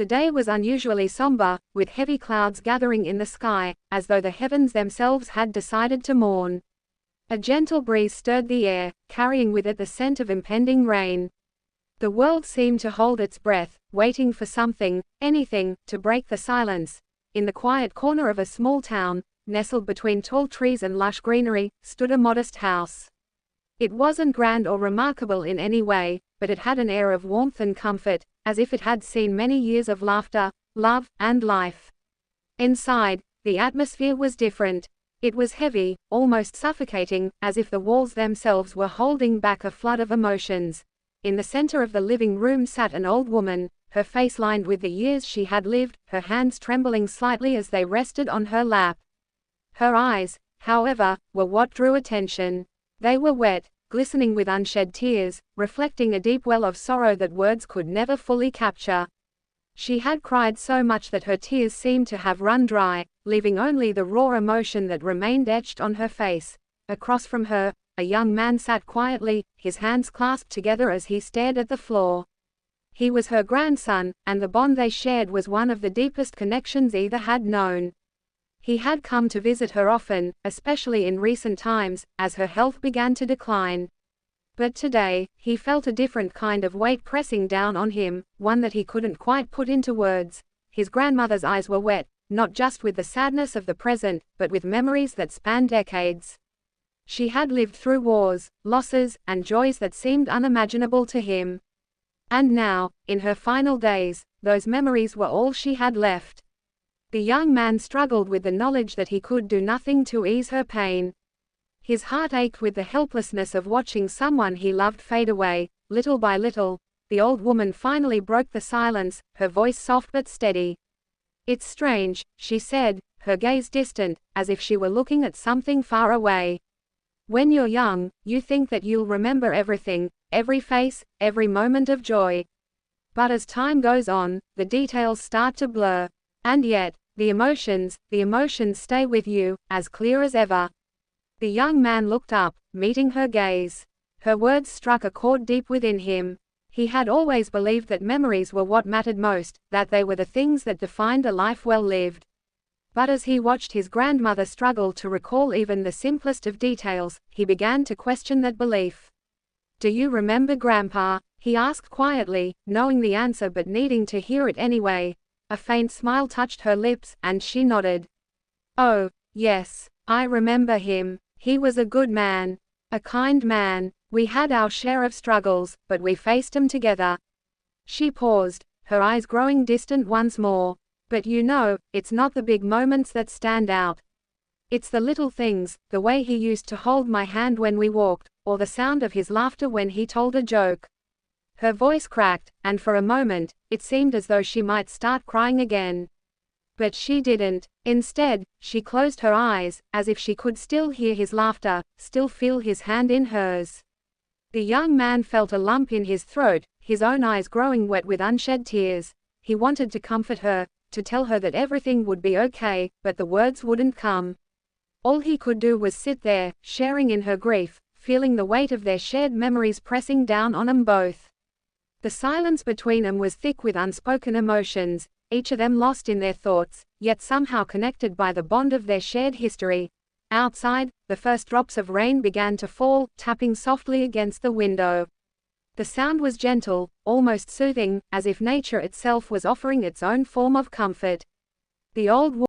The day was unusually somber, with heavy clouds gathering in the sky, as though the heavens themselves had decided to mourn. A gentle breeze stirred the air, carrying with it the scent of impending rain. The world seemed to hold its breath, waiting for something, anything, to break the silence. In the quiet corner of a small town, nestled between tall trees and lush greenery, stood a modest house. It wasn't grand or remarkable in any way, but it had an air of warmth and comfort, as if it had seen many years of laughter, love, and life. Inside, the atmosphere was different. It was heavy, almost suffocating, as if the walls themselves were holding back a flood of emotions. In the center of the living room sat an old woman, her face lined with the years she had lived, her hands trembling slightly as they rested on her lap. Her eyes, however, were what drew attention. They were wet, glistening with unshed tears, reflecting a deep well of sorrow that words could never fully capture. She had cried so much that her tears seemed to have run dry, leaving only the raw emotion that remained etched on her face. Across from her, a young man sat quietly, his hands clasped together as he stared at the floor. He was her grandson, and the bond they shared was one of the deepest connections either had known. He had come to visit her often, especially in recent times, as her health began to decline. But today, he felt a different kind of weight pressing down on him, one that he couldn't quite put into words. His grandmother's eyes were wet, not just with the sadness of the present, but with memories that spanned decades. She had lived through wars, losses, and joys that seemed unimaginable to him. And now, in her final days, those memories were all she had left. The young man struggled with the knowledge that he could do nothing to ease her pain. His heart ached with the helplessness of watching someone he loved fade away. Little by little, the old woman finally broke the silence, her voice soft but steady. "It's strange," she said, her gaze distant, as if she were looking at something far away. "When you're young, you think that you'll remember everything, every face, every moment of joy. But as time goes on, the details start to blur. And yet, the emotions stay with you, as clear as ever." The young man looked up, meeting her gaze. Her words struck a chord deep within him. He had always believed that memories were what mattered most, that they were the things that defined a life well lived. But as he watched his grandmother struggle to recall even the simplest of details, he began to question that belief. "Do you remember Grandpa?" he asked quietly, knowing the answer but needing to hear it anyway. A faint smile touched her lips, and she nodded. "Oh, yes, I remember him. He was a good man. A kind man. We had our share of struggles, but we faced them together." She paused, her eyes growing distant once more. "But you know, it's not the big moments that stand out. It's the little things, the way he used to hold my hand when we walked, or the sound of his laughter when he told a joke." Her voice cracked, and for a moment, it seemed as though she might start crying again. But she didn't. Instead, she closed her eyes, as if she could still hear his laughter, still feel his hand in hers. The young man felt a lump in his throat, his own eyes growing wet with unshed tears. He wanted to comfort her, to tell her that everything would be okay, but the words wouldn't come. All he could do was sit there, sharing in her grief, feeling the weight of their shared memories pressing down on them both. The silence between them was thick with unspoken emotions, each of them lost in their thoughts, yet somehow connected by the bond of their shared history. Outside, the first drops of rain began to fall, tapping softly against the window. The sound was gentle, almost soothing, as if nature itself was offering its own form of comfort. The old